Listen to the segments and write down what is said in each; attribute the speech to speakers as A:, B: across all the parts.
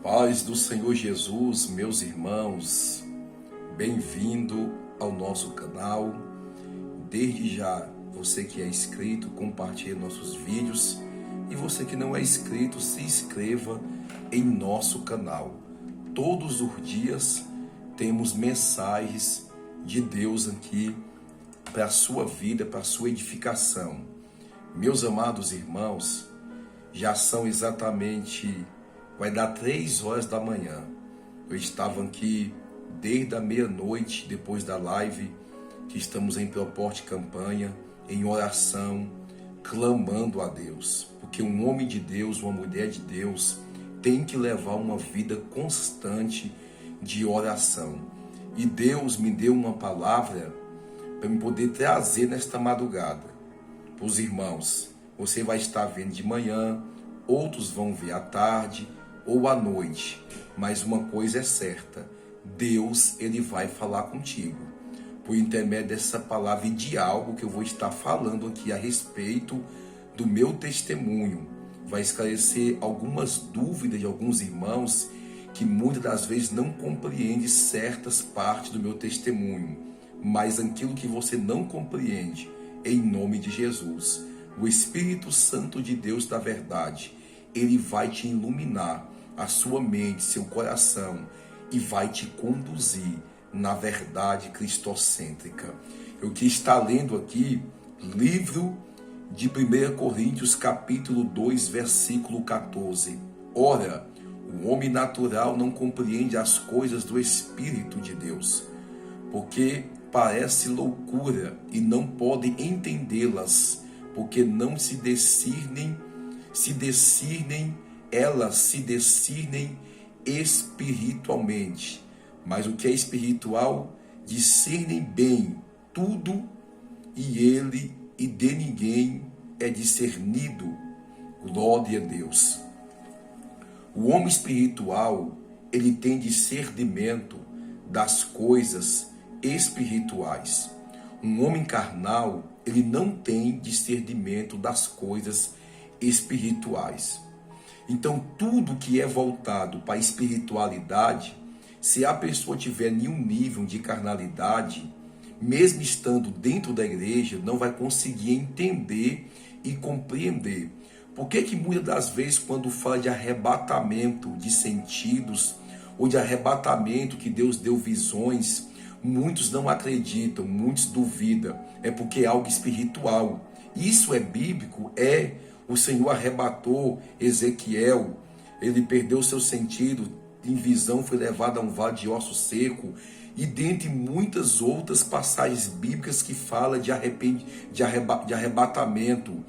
A: Paz do Senhor Jesus, meus irmãos, bem-vindo ao nosso canal. Desde já, você que é inscrito, compartilhe nossos vídeos, e você que não é inscrito, se inscreva em nosso canal. Todos os dias temos mensagens de Deus aqui para a sua vida, para a sua edificação. Meus amados irmãos, já são exatamente, vai dar 3 horas da manhã. Eu estava aqui desde a meia-noite, depois da live, que estamos em propósito de campanha, em oração, clamando a Deus. Porque um homem de Deus, uma mulher de Deus, tem que levar uma vida constante de oração. E Deus me deu uma palavra para me poder trazer nesta madrugada para os irmãos. Você vai estar vendo de manhã, outros vão ver à tarde ou à noite, mas uma coisa é certa: Deus, ele vai falar contigo por intermédio dessa palavra e de algo que eu vou estar falando aqui a respeito do meu testemunho. Vai esclarecer algumas dúvidas de alguns irmãos que muitas das vezes não compreendem certas partes do meu testemunho, mas aquilo que você não compreende, em nome de Jesus, o Espírito Santo de Deus da verdade, ele vai te iluminar a sua mente, seu coração, e vai te conduzir na verdade cristocêntrica. Eu que está lendo aqui, livro de 1 Coríntios, capítulo 2, versículo 14. Ora, o homem natural não compreende as coisas do Espírito de Deus, porque parece loucura e não pode entendê-las, porque não se discernem, elas se discernem espiritualmente. Mas o que é espiritual, discernem bem tudo, e de ninguém é discernido. Glória a Deus. O homem espiritual, ele tem discernimento das coisas espirituais. Um homem carnal, ele não tem discernimento das coisas espirituais. Então, tudo que é voltado para a espiritualidade, se a pessoa tiver nenhum nível de carnalidade, mesmo estando dentro da igreja, não vai conseguir entender e compreender. Por que muitas das vezes, quando fala de arrebatamento de sentidos, ou de arrebatamento que Deus deu visões, muitos não acreditam, muitos duvidam? É porque é algo espiritual. Isso é bíblico? É. O Senhor arrebatou Ezequiel, ele perdeu seu sentido, em visão foi levado a um vale de osso seco, e dentre muitas outras passagens bíblicas que falam de arrebatamento,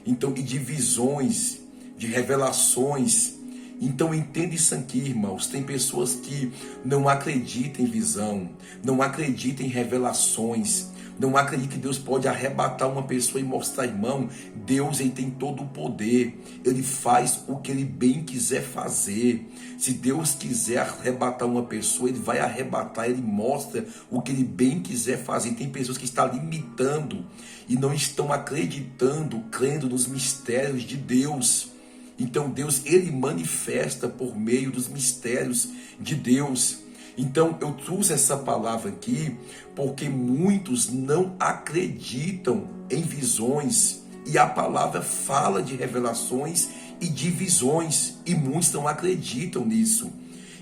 A: então, e de visões, de revelações. Então entende isso aqui, irmãos. Tem pessoas que não acreditam em visão, não acreditam em revelações, não acreditam que Deus pode arrebatar uma pessoa e mostrar, irmão, Deus, ele tem todo o poder, ele faz o que ele bem quiser fazer. Se Deus quiser arrebatar uma pessoa, ele vai arrebatar, ele mostra o que ele bem quiser fazer. Tem pessoas que estão limitando e não estão acreditando, crendo nos mistérios de Deus. Então Deus, ele manifesta por meio dos mistérios de Deus. Então eu trouxe essa palavra aqui porque muitos não acreditam em visões, e a palavra fala de revelações e de visões, e muitos não acreditam nisso.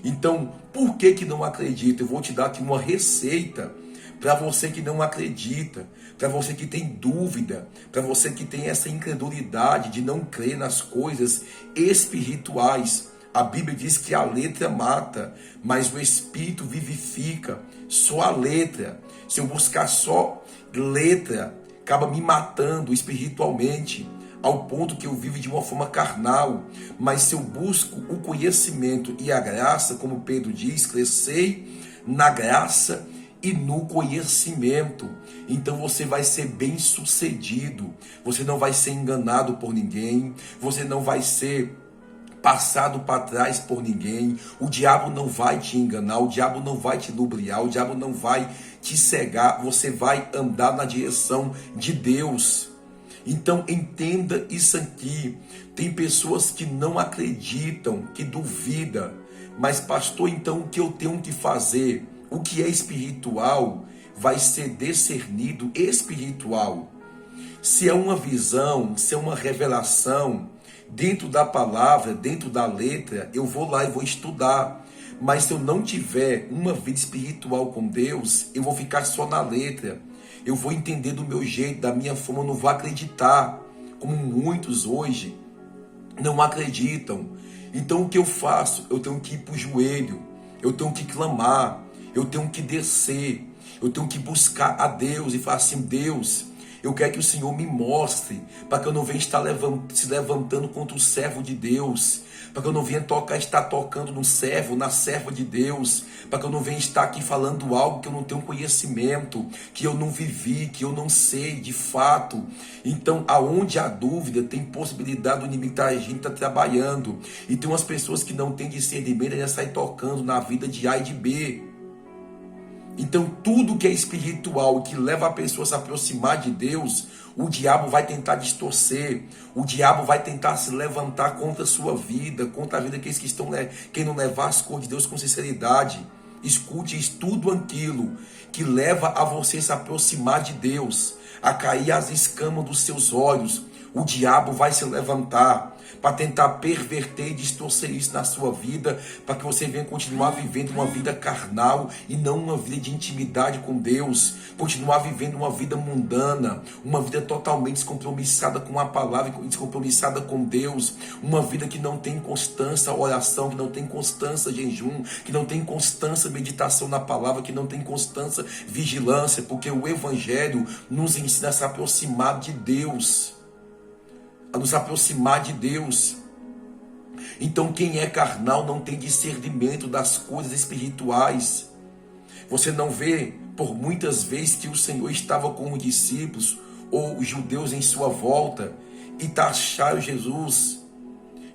A: Então, por que não acreditam? Eu vou te dar aqui uma receita para você que não acredita, para você que tem dúvida, para você que tem essa incredulidade de não crer nas coisas espirituais. A Bíblia diz que a letra mata, mas o Espírito vivifica. Só a letra, se eu buscar só letra, acaba me matando espiritualmente, ao ponto que eu vivo de uma forma carnal. Mas se eu busco o conhecimento e a graça, como Pedro diz, crescei na graça e no conhecimento, então você vai ser bem sucedido. Você não vai ser enganado por ninguém, você não vai ser passado para trás por ninguém. O diabo não vai te enganar, o diabo não vai te lubriar, o diabo não vai te cegar. Você vai andar na direção de Deus. Então entenda isso aqui. Tem pessoas que não acreditam, que duvidam. Mas pastor, então o que eu tenho que fazer? O que é espiritual vai ser discernido espiritual. Se é uma visão, se é uma revelação, dentro da palavra, dentro da letra, eu vou lá e vou estudar. Mas se eu não tiver uma vida espiritual com Deus, eu vou ficar só na letra. Eu vou entender do meu jeito, da minha forma, eu não vou acreditar. Como muitos hoje não acreditam. Então o que eu faço? Eu tenho que ir para o joelho, eu tenho que clamar, eu tenho que descer, eu tenho que buscar a Deus e falar assim: Deus, eu quero que o Senhor me mostre, para que eu não venha estar se levantando contra o servo de Deus, para que eu não venha estar tocando no servo, na serva de Deus, para que eu não venha estar aqui falando algo que eu não tenho conhecimento, que eu não vivi, que eu não sei de fato. Então, aonde há dúvida, tem possibilidade do inimigo estar agindo, estar trabalhando. E tem umas pessoas que não têm discernimento, elas saem tocando na vida de A e de B. Então tudo que é espiritual, que leva a pessoa a se aproximar de Deus, o diabo vai tentar distorcer, o diabo vai tentar se levantar contra a sua vida, contra a vida daqueles que estão, quem não levar as coisas de Deus com sinceridade. Escute, tudo aquilo que leva a você se aproximar de Deus, a cair as escamas dos seus olhos, o diabo vai se levantar para tentar perverter e distorcer isso na sua vida, para que você venha continuar vivendo uma vida carnal e não uma vida de intimidade com Deus, continuar vivendo uma vida mundana, uma vida totalmente descompromissada com a palavra, descompromissada com Deus, uma vida que não tem constância oração, que não tem constância jejum, que não tem constância meditação na palavra, que não tem constância vigilância, porque o Evangelho nos ensina a se aproximar de Deus, a nos aproximar de Deus. Então quem é carnal não tem discernimento das coisas espirituais. Você não vê por muitas vezes que o Senhor estava com os discípulos ou os judeus em sua volta e taxaram Jesus.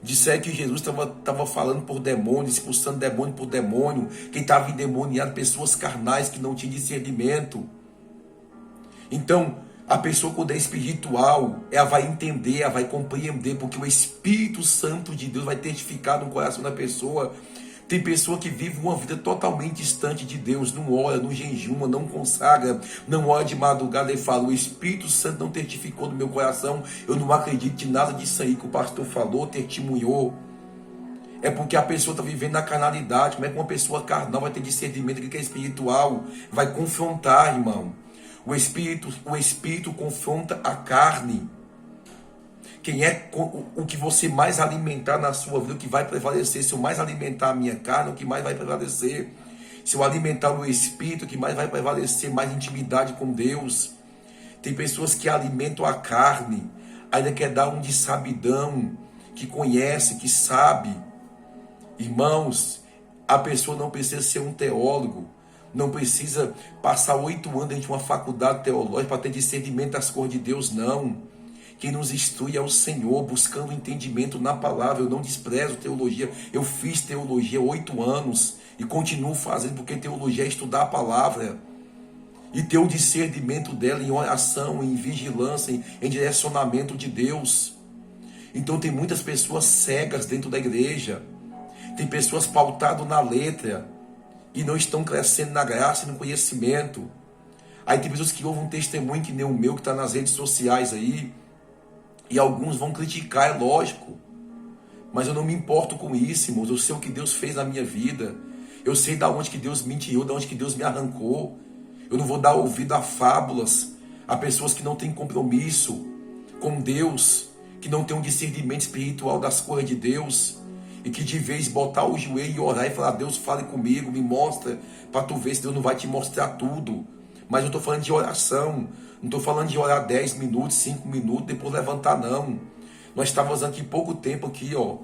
A: Disseram que Jesus estava falando por demônio, expulsando demônio por demônio, que estava endemoniado, pessoas carnais que não tinham discernimento. Então a pessoa, quando é espiritual, ela vai entender, ela vai compreender, porque o Espírito Santo de Deus vai testificar no coração da pessoa. Tem pessoa que vive uma vida totalmente distante de Deus, não ora, não jejuma, não consagra, não ora de madrugada e fala: o Espírito Santo não testificou no meu coração, eu não acredito em nada disso aí que o pastor falou, testemunhou. É porque a pessoa está vivendo na carnalidade. Como é que uma pessoa carnal vai ter discernimento do que é espiritual? Vai confrontar, irmão. O Espírito confronta a carne. Quem é o que você mais alimentar na sua vida, o que vai prevalecer? Se eu mais alimentar a minha carne, o que mais vai prevalecer? Se eu alimentar o meu Espírito, o que mais vai prevalecer? Mais intimidade com Deus. Tem pessoas que alimentam a carne, ainda quer dar um de sabidão, que conhece, que sabe. Irmãos, a pessoa não precisa ser um teólogo, não precisa passar 8 anos dentro de uma faculdade teológica para ter discernimento das coisas de Deus, não. Quem nos instrui é o Senhor, buscando entendimento na palavra. Eu não desprezo teologia, eu fiz teologia 8 anos e continuo fazendo, porque teologia é estudar a palavra e ter o discernimento dela em oração, em vigilância, em direcionamento de Deus. Então tem muitas pessoas cegas dentro da igreja, tem pessoas pautadas na letra e não estão crescendo na graça e no conhecimento. Aí tem pessoas que ouvem um testemunho que nem o meu, que está nas redes sociais aí, e alguns vão criticar, é lógico. Mas eu não me importo com isso, irmãos. Eu sei o que Deus fez na minha vida. Eu sei de onde que Deus me tirou, de onde que Deus me arrancou. Eu não vou dar ouvido a fábulas, a pessoas que não têm compromisso com Deus, que não têm um discernimento espiritual das coisas de Deus, e que de vez botar o joelho e orar e falar: Deus, fale comigo, me mostra, para tu ver se Deus não vai te mostrar tudo. Mas eu estou falando de oração, não estou falando de orar 10 minutos, 5 minutos, depois levantar, não. Nós estávamos aqui pouco tempo aqui, ó,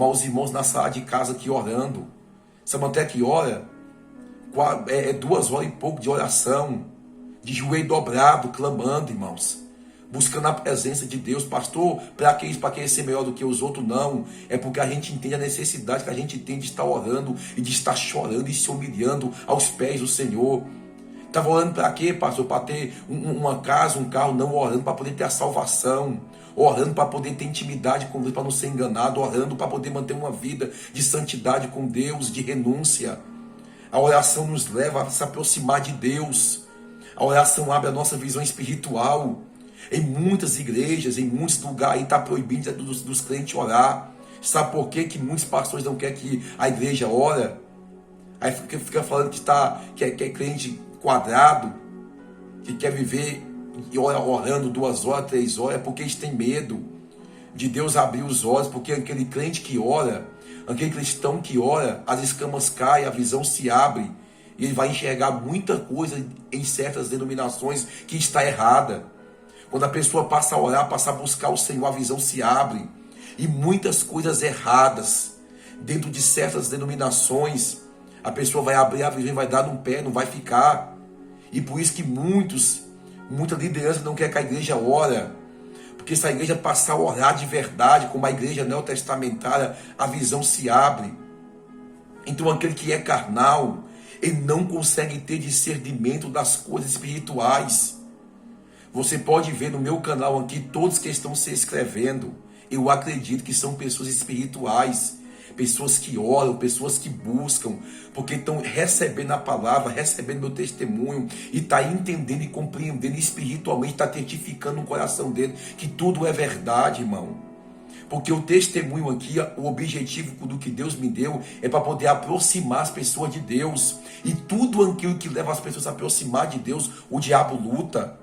A: os irmãos na sala de casa aqui orando. Sabe até que hora? 2 horas e pouco de oração, de joelho dobrado, clamando, irmãos, buscando a presença de Deus. Pastor, para que isso? Para querer ser melhor do que os outros? Não, é porque a gente entende a necessidade que a gente tem de estar orando e de estar chorando e se humilhando aos pés do Senhor. Estava orando para quê, pastor? Para ter uma casa, um carro? Não, orando para poder ter a salvação. Orando para poder ter intimidade com Deus, para não ser enganado. Orando para poder manter uma vida de santidade com Deus, de renúncia. A oração nos leva a se aproximar de Deus. A oração abre a nossa visão espiritual. Em muitas igrejas, em muitos lugares, está proibido dos crentes orar. Sabe por quê? Que muitos pastores não querem que a igreja ora? Aí fica falando que é crente quadrado, que quer viver e orando 2 horas, 3 horas, é porque eles têm medo de Deus abrir os olhos, porque aquele crente que ora, aquele cristão que ora, as escamas caem, a visão se abre, e ele vai enxergar muita coisa em certas denominações que está errada. Quando a pessoa passa a orar, passa a buscar o Senhor, a visão se abre, e muitas coisas erradas dentro de certas denominações, a pessoa vai abrir a visão e vai dar no pé, não vai ficar. E por isso que muita liderança não quer que a igreja ore. Porque se a igreja passar a orar de verdade, como a igreja neotestamentária, a visão se abre. Então aquele que é carnal, ele não consegue ter discernimento das coisas espirituais. Você pode ver no meu canal aqui, todos que estão se inscrevendo, eu acredito que são pessoas espirituais, pessoas que oram, pessoas que buscam, porque estão recebendo a palavra, recebendo meu testemunho, e está entendendo e compreendendo espiritualmente, está testificando no coração dele que tudo é verdade, irmão. Porque o testemunho aqui, o objetivo do que Deus me deu é para poder aproximar as pessoas de Deus. E tudo aquilo que leva as pessoas a aproximar de Deus, o diabo luta,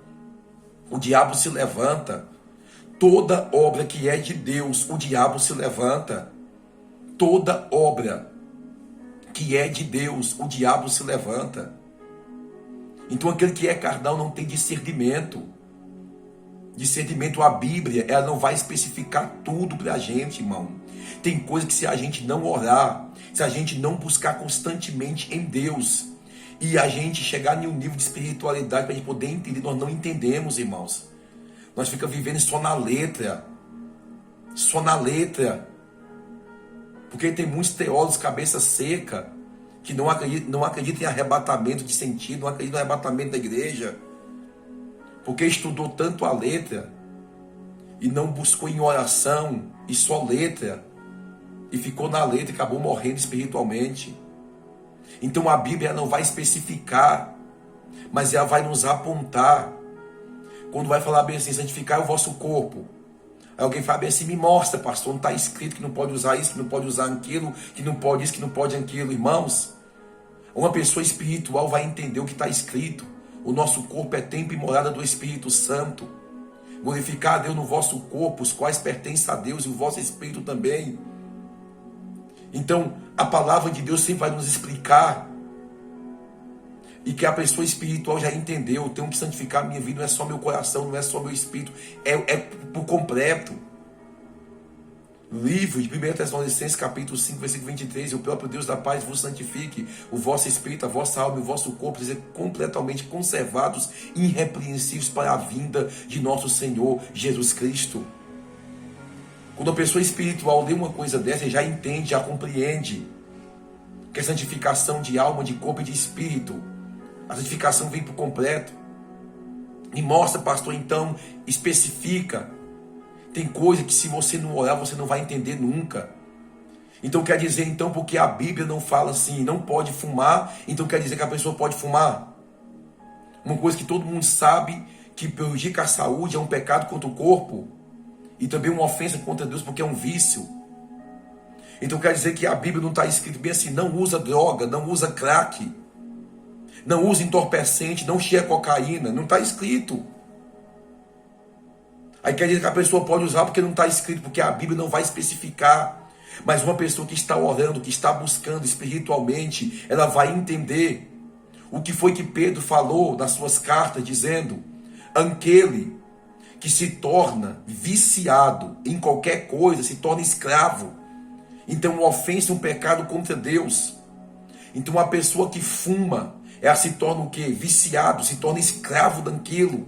A: o diabo se levanta. Toda obra que é de Deus, o diabo se levanta. Toda obra que é de Deus, o diabo se levanta. Então aquele que é carnal não tem discernimento. Discernimento, a Bíblia, ela não vai especificar tudo para a gente, irmão. Tem coisa que se a gente não orar, se a gente não buscar constantemente em Deus, e a gente chegar em um nível de espiritualidade para a gente poder entender, nós não entendemos, irmãos. Nós ficamos vivendo só na letra. Só na letra. Porque tem muitos teólogos cabeça seca que não acreditam em arrebatamento de sentido, não acreditam no arrebatamento da igreja. Porque estudou tanto a letra e não buscou em oração e só letra. E ficou na letra e acabou morrendo espiritualmente. Então a Bíblia não vai especificar, mas ela vai nos apontar. Quando vai falar bem assim, santificar o vosso corpo. Aí alguém fala bem assim, me mostra, pastor, não está escrito que não pode usar isso, que não pode usar aquilo, que não pode isso, que não pode aquilo. Irmãos, uma pessoa espiritual vai entender o que está escrito. O nosso corpo é templo e morada do Espírito Santo. Glorificar a Deus no vosso corpo, os quais pertencem a Deus, e o vosso espírito também. Então, a palavra de Deus sempre vai nos explicar. E que a pessoa espiritual já entendeu, eu tenho que santificar a minha vida, não é só meu coração, não é só meu espírito, é por completo. Livro de 1 Tessalonicenses, capítulo 5, versículo 23, o próprio Deus da paz vos santifique, o vosso espírito, a vossa alma e o vosso corpo sejam completamente conservados e irrepreensíveis para a vinda de nosso Senhor Jesus Cristo. Quando a pessoa espiritual lê uma coisa dessa, já entende, já compreende que é santificação de alma, de corpo e de espírito. A santificação vem por completo. E mostra, pastor, então, especifica. Tem coisa que se você não orar, você não vai entender nunca. Então quer dizer, então, porque a Bíblia não fala assim, não pode fumar, então quer dizer que a pessoa pode fumar. Uma coisa que todo mundo sabe, que prejudica a saúde, é um pecado contra o corpo. E também uma ofensa contra Deus, porque é um vício. Então quer dizer que a Bíblia não está escrito bem assim, não usa droga, não usa crack. Não usa entorpecente, não cheira cocaína. Não está escrito. Aí quer dizer que a pessoa pode usar porque não está escrito, porque a Bíblia não vai especificar. Mas uma pessoa que está orando, que está buscando espiritualmente, ela vai entender o que foi que Pedro falou nas suas cartas, dizendo: aquele que se torna viciado em qualquer coisa, se torna escravo. Então uma ofensa é um pecado contra Deus. Então uma pessoa que fuma, ela se torna o quê? Viciado, se torna escravo daquilo.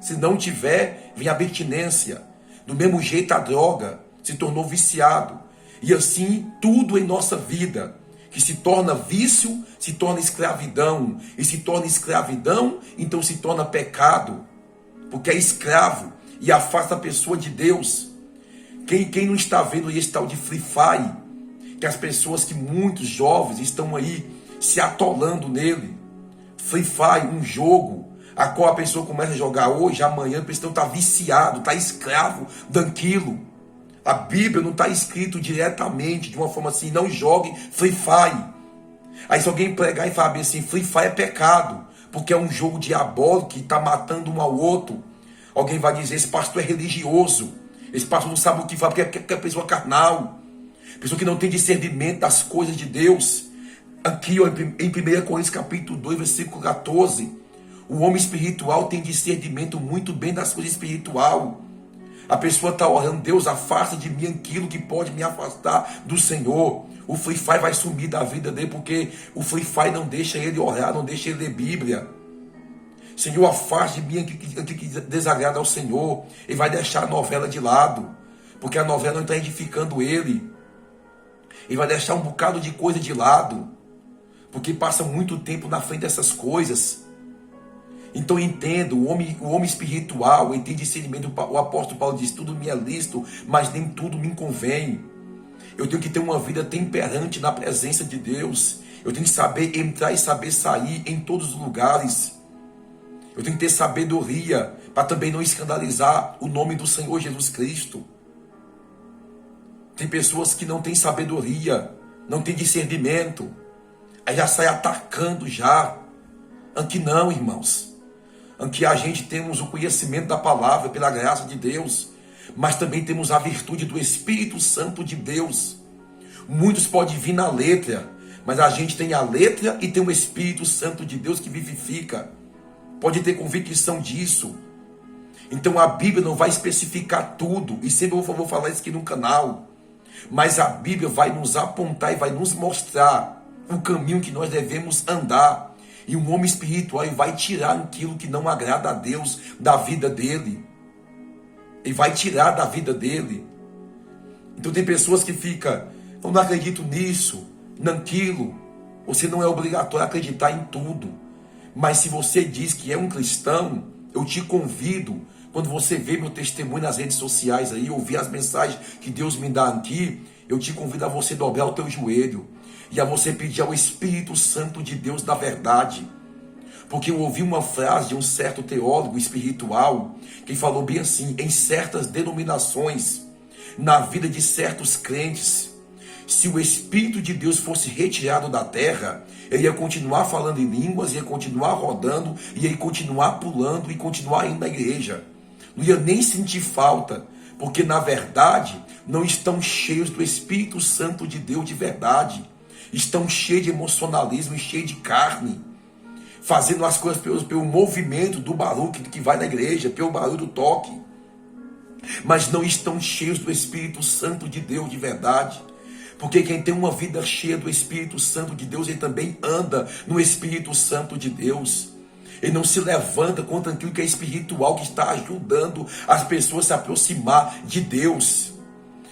A: Se não tiver, vem a abstinência. Do mesmo jeito a droga se tornou viciado. E assim, tudo em nossa vida que se torna vício, se torna escravidão, e se torna escravidão, então se torna pecado, porque é escravo e afasta a pessoa de Deus. Quem não está vendo esse tal de Free Fire, que as pessoas, que muitos jovens estão aí se atolando nele. Free Fire, um jogo a qual a pessoa começa a jogar hoje, amanhã, a pessoa está viciado, está escravo daquilo. A Bíblia não está escrito diretamente, de uma forma assim, não jogue Free Fire. Aí se alguém pregar e falar assim, Free Fire é pecado, porque é um jogo diabólico que está matando um ao outro. Alguém vai dizer, esse pastor é religioso, esse pastor não sabe o que fala, porque é pessoa carnal, pessoa que não tem discernimento das coisas de Deus. Aqui ó, em 1 Coríntios capítulo 2, versículo 14, o homem espiritual tem discernimento muito bem das coisas espirituais. A pessoa está orando, Deus, afasta de mim aquilo que pode me afastar do Senhor. O Free Fire vai sumir da vida dele, porque o Free Fire não deixa ele orar, não deixa ele ler Bíblia. Senhor, afaste de mim aquilo que desagrada ao Senhor. Ele vai deixar a novela de lado, porque a novela não está edificando ele. Ele vai deixar um bocado de coisa de lado, porque passa muito tempo na frente dessas coisas. Então entendo, o homem espiritual, ele tem discernimento. O apóstolo Paulo diz, tudo me é lícito, mas nem tudo me convém. Eu tenho que ter uma vida temperante na presença de Deus. Eu tenho que saber entrar e saber sair em todos os lugares. Eu tenho que ter sabedoria para também não escandalizar o nome do Senhor Jesus Cristo. Tem pessoas que não têm sabedoria, não têm discernimento, aí já sai atacando já. Aqui não, irmãos. Aqui a gente temos o conhecimento da palavra pela graça de Deus, mas também temos a virtude do Espírito Santo de Deus. Muitos podem vir na letra, mas a gente tem a letra e tem o Espírito Santo de Deus que vivifica. Pode ter convicção disso. Então a Bíblia não vai especificar tudo, e sempre eu vou falar isso aqui no canal, mas a Bíblia vai nos apontar e vai nos mostrar o caminho que nós devemos andar. E um homem espiritual vai tirar aquilo que não agrada a Deus da vida dele. Ele vai tirar da vida dele. Então tem pessoas que ficam, eu não acredito nisso, naquilo. Você não é obrigatório acreditar em tudo. Mas se você diz que é um cristão, eu te convido, quando você vê meu testemunho nas redes sociais aí, ouvir as mensagens que Deus me dá aqui, eu te convido a você dobrar o teu joelho e a você pedir ao Espírito Santo de Deus da verdade. Porque eu ouvi uma frase de um certo teólogo espiritual que falou bem assim, em certas denominações, na vida de certos crentes, se o Espírito de Deus fosse retirado da terra, ele ia continuar falando em línguas, ia continuar rodando, ia continuar pulando e continuar indo na igreja. Não ia nem sentir falta, porque na verdade não estão cheios do Espírito Santo de Deus de verdade. Estão cheios de emocionalismo e cheios de carne, fazendo as coisas pelo movimento do barulho que vai na igreja, pelo barulho do toque, mas não estão cheios do Espírito Santo de Deus de verdade. Porque quem tem uma vida cheia do Espírito Santo de Deus, ele também anda no Espírito Santo de Deus. Ele não se levanta contra aquilo que é espiritual, que está ajudando as pessoas a se aproximar de Deus.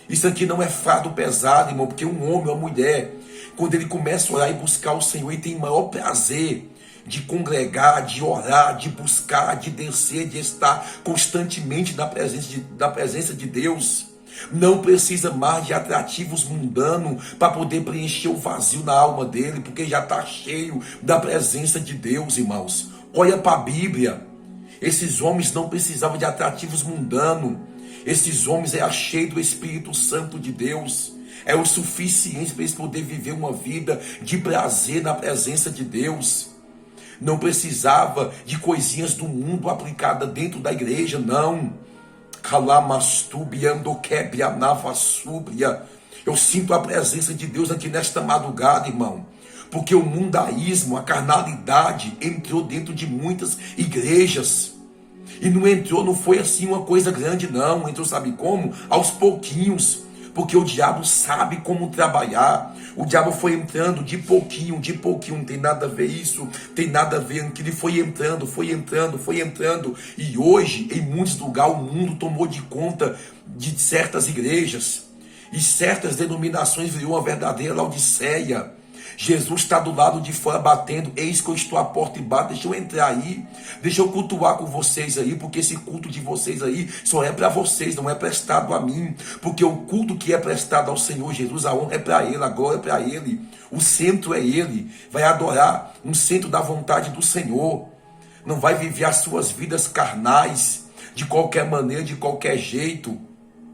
A: Isso aqui não é fardo pesado, irmão, porque um homem ou uma mulher, quando ele começa a orar e buscar o Senhor, ele tem o maior prazer de congregar, de orar, de buscar, de descer, de estar constantemente na presença de Deus. Não precisa mais de atrativos mundanos para poder preencher o vazio na alma dele, porque já está cheio da presença de Deus, irmãos. Olha para a Bíblia. Esses homens não precisavam de atrativos mundanos. Esses homens eram cheios do Espírito Santo de Deus. É o suficiente para eles poderem viver uma vida de prazer na presença de Deus. Não precisava de coisinhas do mundo aplicadas dentro da igreja, não. Eu sinto a presença de Deus aqui nesta madrugada, irmão. Porque o mundaísmo, a carnalidade entrou dentro de muitas igrejas. E não entrou, não foi assim uma coisa grande, não. Entrou, sabe como? Aos pouquinhos. Porque o diabo sabe como trabalhar. O diabo foi entrando de pouquinho, não tem nada a ver isso, tem nada a ver, que ele foi entrando. E hoje, em muitos lugares, o mundo tomou de conta de certas igrejas. E certas denominações virou uma verdadeira Laodiceia. Jesus está do lado de fora batendo. Eis que eu estou à porta e bato. Deixa eu entrar aí. Deixa eu cultuar com vocês aí. Porque esse culto de vocês aí só é para vocês, não é prestado a mim. Porque o culto que é prestado ao Senhor Jesus, a honra é para Ele, a glória é para Ele. O centro é Ele. Vai adorar no centro da vontade do Senhor. Não vai viver as suas vidas carnais de qualquer maneira, de qualquer jeito.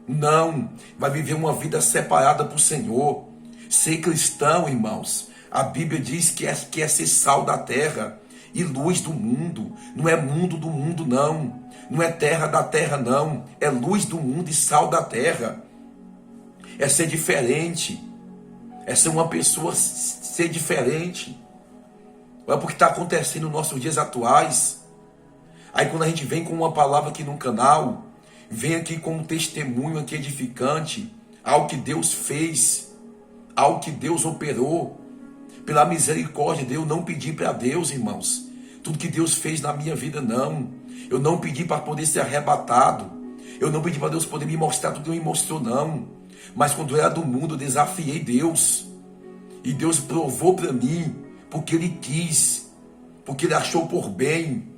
A: Não. Vai viver uma vida separada para o Senhor. Ser cristão, irmãos, a Bíblia diz que é ser sal da terra e luz do mundo. Não é mundo do mundo, não. Não é terra da terra, não. É luz do mundo e sal da terra. É ser diferente. É ser uma pessoa, ser diferente. Olha porque está acontecendo nos nossos dias atuais. Aí quando a gente vem com uma palavra aqui no canal, vem aqui com um testemunho aqui edificante, algo que Deus fez, algo que Deus operou, pela misericórdia de Deus. Não pedi para Deus, irmãos, tudo que Deus fez na minha vida, não. Eu não pedi para poder ser arrebatado. Eu não pedi para Deus poder me mostrar tudo que Ele me mostrou, não. Mas quando eu era do mundo, eu desafiei Deus. E Deus provou para mim, porque Ele quis, porque Ele achou por bem.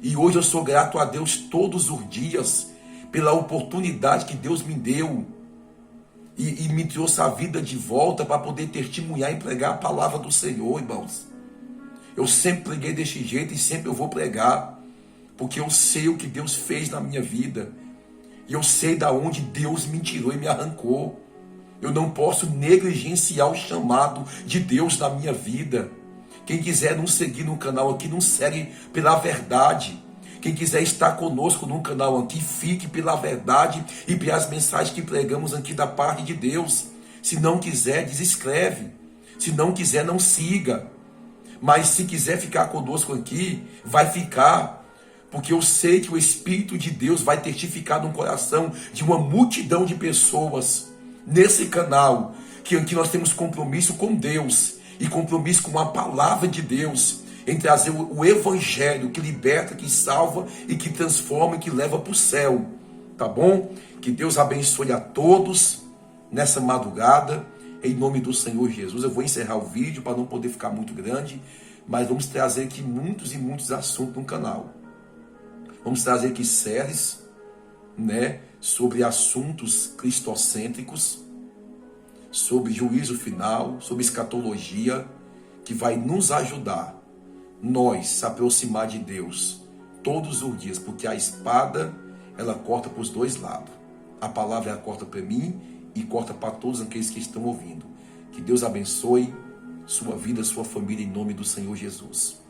A: E hoje eu sou grato a Deus todos os dias, pela oportunidade que Deus me deu. E me trouxe a vida de volta para poder testemunhar e pregar a palavra do Senhor, irmãos. Eu sempre preguei deste jeito e sempre eu vou pregar, porque eu sei o que Deus fez na minha vida. E eu sei da onde Deus me tirou e me arrancou. Eu não posso negligenciar o chamado de Deus na minha vida. Quem quiser nos seguir no canal aqui, não segue pela verdade. Quem quiser estar conosco no canal aqui, fique pela verdade e pelas mensagens que pregamos aqui da parte de Deus. Se não quiser, desinscreve. Se não quiser, não siga. Mas se quiser ficar conosco aqui, vai ficar. Porque eu sei que o Espírito de Deus vai testificar no coração de uma multidão de pessoas nesse canal, que aqui nós temos compromisso com Deus e compromisso com a palavra de Deus, em trazer o evangelho que liberta, que salva e que transforma e que leva para o céu, tá bom? Que Deus abençoe a todos nessa madrugada, em nome do Senhor Jesus. Eu vou encerrar o vídeo para não poder ficar muito grande, mas vamos trazer aqui muitos e muitos assuntos no canal. Vamos trazer aqui séries, né, sobre assuntos cristocêntricos, sobre juízo final, sobre escatologia, que vai nos ajudar, nós, se aproximar de Deus todos os dias, porque a espada, ela corta para os dois lados. A palavra, ela corta para mim e corta para todos aqueles que estão ouvindo. Que Deus abençoe sua vida, sua família, em nome do Senhor Jesus.